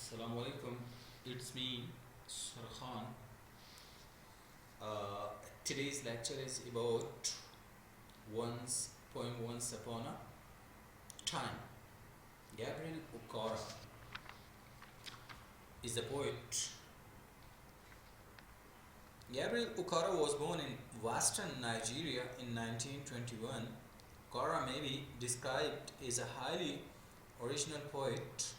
Assalamu alaikum. It's me, Surkhan. Uh, Today's lecture is about once upon a time. Gabriel Okara is a poet. Gabriel Okara was born in western Nigeria in 1921. Okara may be described as a highly original poet,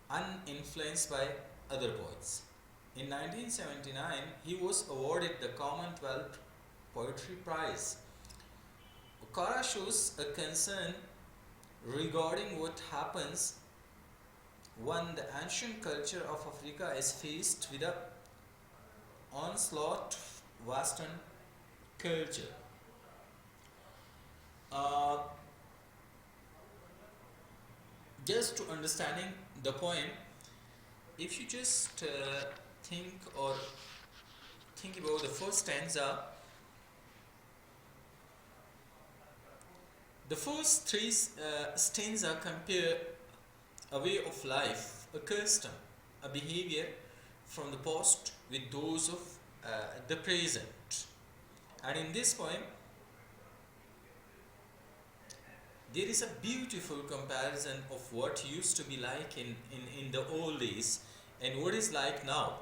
uninfluenced by other poets. In 1979, he was awarded the Commonwealth Poetry Prize. Okara shows a concern regarding what happens when the ancient culture of Africa is faced with a onslaught of Western culture. Uh, just to understanding the poem, if you just think or think about the first stanza, the first three stanza compare a way of life, a custom, a behavior from the past with those of the present. And in this poem, there is a beautiful comparison of what used to be like in the old days and what is like now.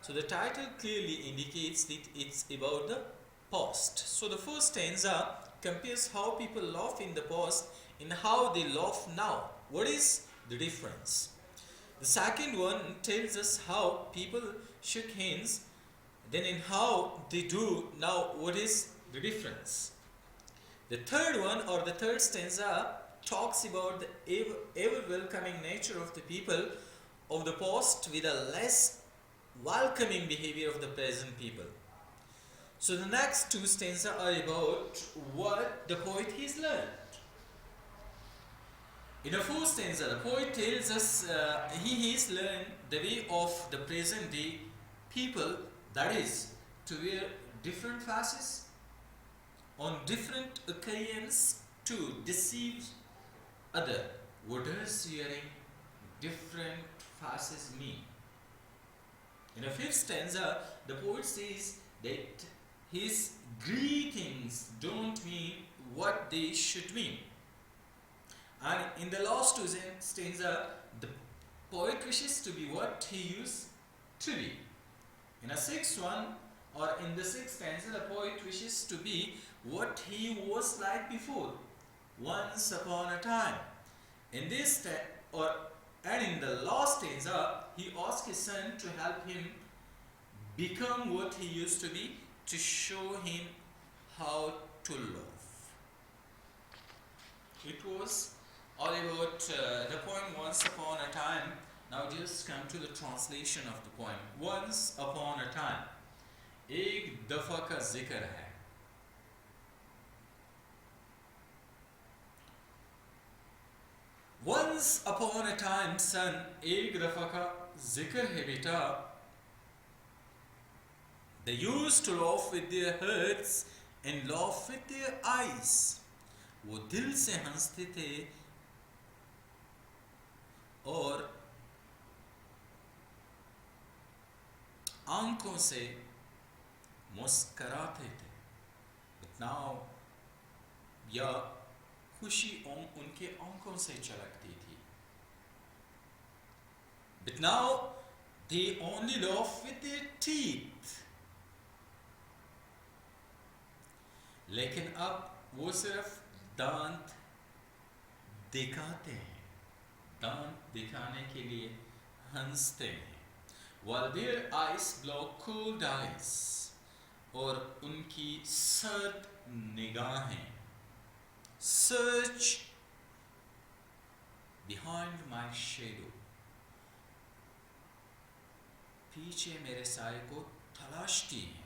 So the title clearly indicates that it's about the past. So the first stanza compares how people laugh in the past and how they laugh now. What is the difference? The second one tells us how people shook hands, then in how they do now. What is the difference? The third one or the third stanza talks about the ever welcoming nature of the people of the past with a less welcoming behavior of the present people. So the next two stanzas are about what the poet has learned. In the first stanza, the poet tells us he has learned the way of the present day people, that is, to wear different faces on different occasions to deceive other. What does wearing different faces mean? In the fifth stanza, the poet says that his greetings don't mean what they should mean. And in the last two stanza, the poet wishes to be what he used to be. In the sixth one, or in the sixth stanza, the poet wishes to be what he was like before, once upon a time. In this and in the last stanza, he asks his son to help him become what he used to be, to show him how to love. It was all about the poem Once Upon a Time. Now just come to the translation of the poem. Once upon a time, एक दफा का जिक्र है. Once upon a time, son, एक दफा का जिक्र है बेटा. They used to laugh with their hearts and laugh with their eyes. वो दिल से हंसते थे और आंखों से मुस्कराते थे. But now, या खुशी उनके आंखों से झलकती थी. But now, they only laugh with their teeth. लेकिन अब वो सिर्फ दांत दिखाते हैं, दांत दिखाने के लिए हंसते हैं. While their eyes blow cold eyes, और उनकी सर्द निगाहें search behind my shadow, पीछे मेरे साए को तलाशती हैं.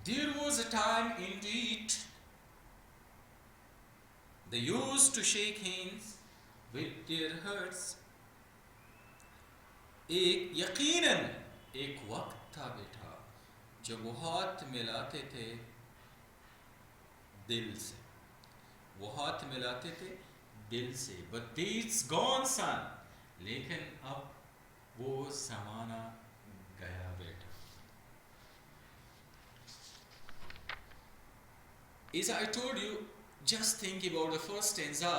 There was a time indeed they used to shake hands with their hearts. एक यकीनन एक वक्त था बेटा जब वो हाथ मिलाते थे दिल से. वो हाथ मिलाते थे दिल से. But it's gone son. लेकिन अब वो ज़माना गया बेटा. As I told you, just think about the first stanza.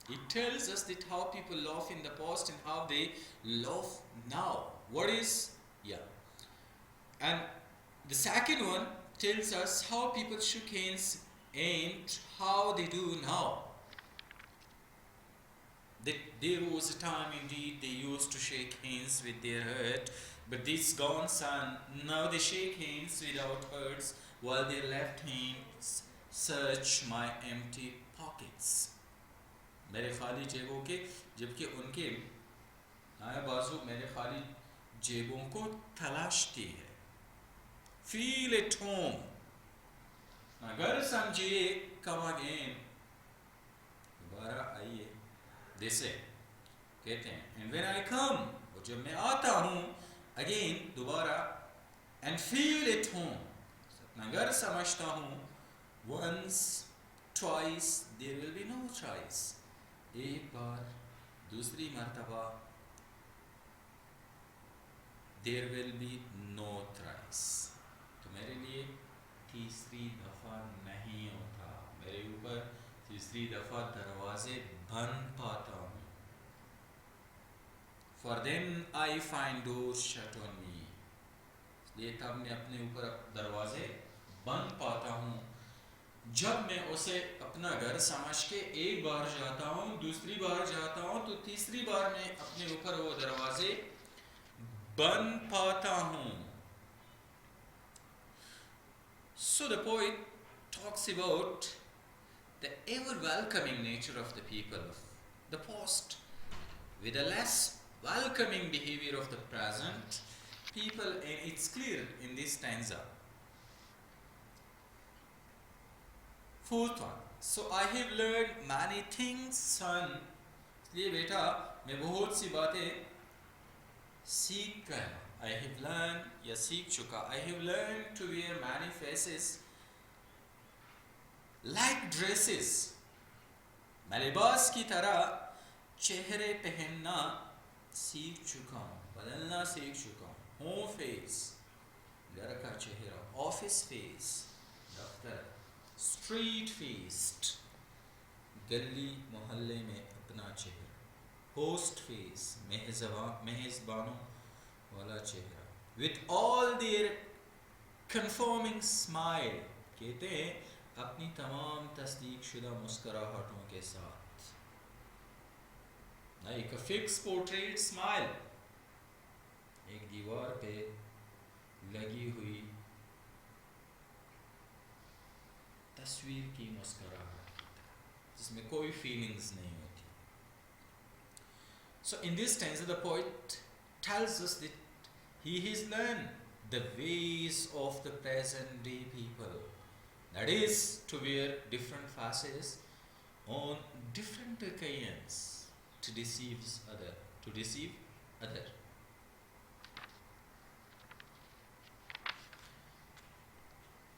It tells us that how people laugh in the past and how they laugh now. What is, yeah. And the second one tells us how people shook hands and how they do now. That there was a time indeed they used to shake hands with their hurt, but this gone son, now they shake hands without hurts while their left hands search my empty pockets. मेरे खाली जेबों के, जबकि उनके दाएं बाजू मेरे खाली जेबों को तलाशती है. Feel at home. अगर समझिए come again. दोबारा आइए. They say, कहते हैं. And when I come, और जब मैं आता हूँ again दोबारा, and feel at home. अगर समझता हूँ once, twice, there will be no choice. एक बार, दूसरी मर्तबा, there will be no thrice. तो मेरे लिए तीसरी दफ़ा नहीं होता. मेरे ऊपर तीसरी दफ़ा दरवाजे बंद पाता हूँ. For then I find doors shut on me. इसलिए तब मैं अपने ऊपर दरवाजे बंद पाता हूँ. जब मैं उसे अपना घर समझ के एक बार जाता हूँ, दूसरी बार जाता हूँ, तो तीसरी बार मैं अपने ऊपर वो दरवाजे बंद पाता हूँ. So the poet talks about the ever welcoming nature of the people of the past with a less welcoming behavior of the present people, and it's clear in this stanza. Fourth one. So I have learned many things, son. इसलिए बेटा मैं बहुत सी बातें सीख गया. I have learned या सीख चुका. I have learned to wear many faces like dresses. मैं लिबास की तरह चेहरे पहनना सीख चुका हूँ, बदलना सीख चुका हूँ. होम फेस, घर का चेहरा. ऑफिस फेस, दफ्तर. स्ट्रीट फेस्ड, गली मोहल्ले में अपना चेहरा. होस्ट फेस, मेहज़बानों वाला चेहरा. With all their conforming smile, कहते हैं अपनी तमाम तस्दीक शुदा मुस्कुराहटों के साथ. Like a fixed portrait smile, एक दीवार पे लगी हुई तस्वीर की मुस्कुराहट जिसमें कोई फीलिंग्स नहीं होती. So in this stanza the poet tells us that he has learned the ways of the present day people, that is to wear different faces on different occasions to deceive other.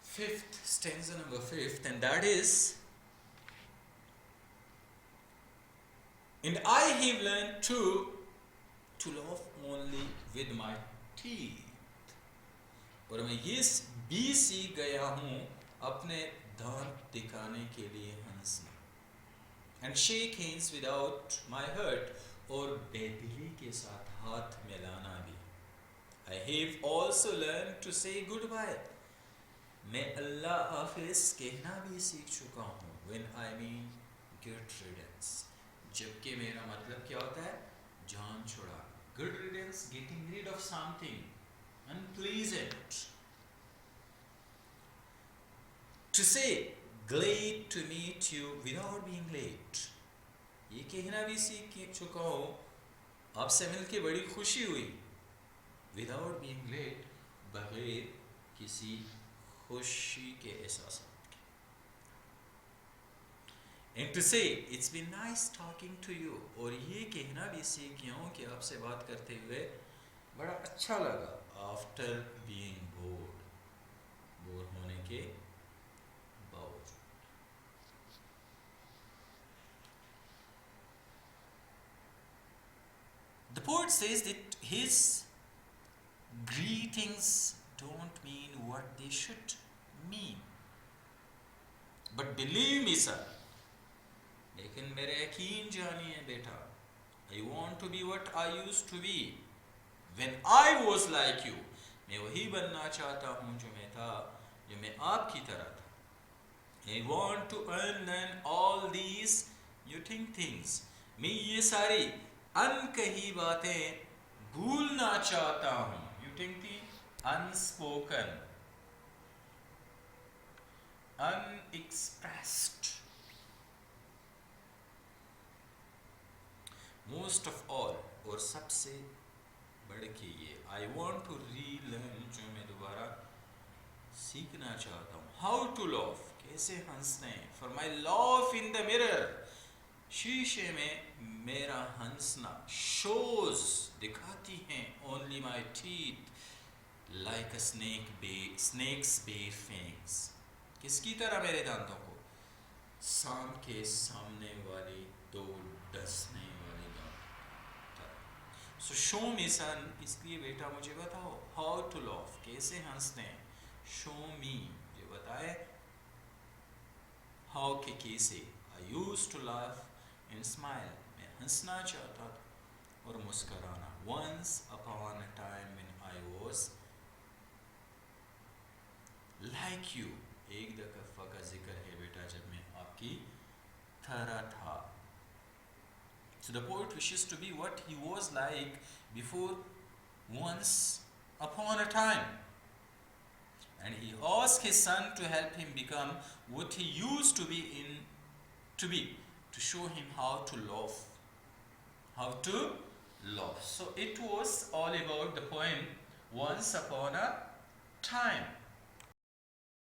Fifth stanza, number 5th, and that is, and I have learned to laugh only with my teeth. और मैं ये भी सीख गया हूँ अपने दांत दिखाने के लिए हंसना. And shake hands without my hurt, और बेदिली के साथ हाथ मिलाना भी. I have also learned to say goodbye. मैं अल्लाह हाफिज कहना भी सीख चुका हूँ. When I mean good riddance, जबकि मेरा मतलब क्या होता है? जान छुड़ा. Good riddance, getting rid of something unpleasant. To say glad to meet you without being late, ये कहना भी सीख चुका हूँ आपसे मिलके बड़ी खुशी हुई. Without being late, बगैर किसी खुशी के एहसास के. And to say it's been nice talking to you, और ये कहना भी सीख गया हूँ कि आपसे बात करते हुए बड़ा अच्छा लगा. After being bored, बोर होने के बाद. poet says that his greetings don't mean what they should mean. But believe me, sir, लेकिन मेरे यकीन जानिए बेटा, I want to be what I used to be when I was like you. मैं वही बनना चाहता हूँ जो मैं था, जो मैं आपकी तरह था. I want to unlearn all these you think things. मैं ये सारी अनकही बातें भूलना चाहता हूँ. You think the unspoken, unexpressed. Most of all, और सबसे बढ़ के ये, I want to relearn, जो मैं दोबारा सीखना चाहता हूँ. How to laugh, कैसे हंसने. For my laugh in the mirror, शीशे में मेरा हंसना shows, दिखाती हैं only my teeth like a snake's bare fangs. किसकी तरह मेरे दांतों को? सांप के सामने वाली दो डसने वाली दांत. So show me son, इसलिए बेटा मुझे बताओ. How to laugh, कैसे हंसने. Show me, मुझे बताए. How के कैसे. I used to laugh and smile, मैं हंसना चाहता था और मुस्कराना. Once upon a time when I was like you, एक दफा का जिक्र है बेटा जब मैं आपकी तरह था. So the poet wishes to be what he was like before, once upon a time, and he asks his son to help him become what he used to be to show him how to laugh. So it was all about the poem Once Upon a Time.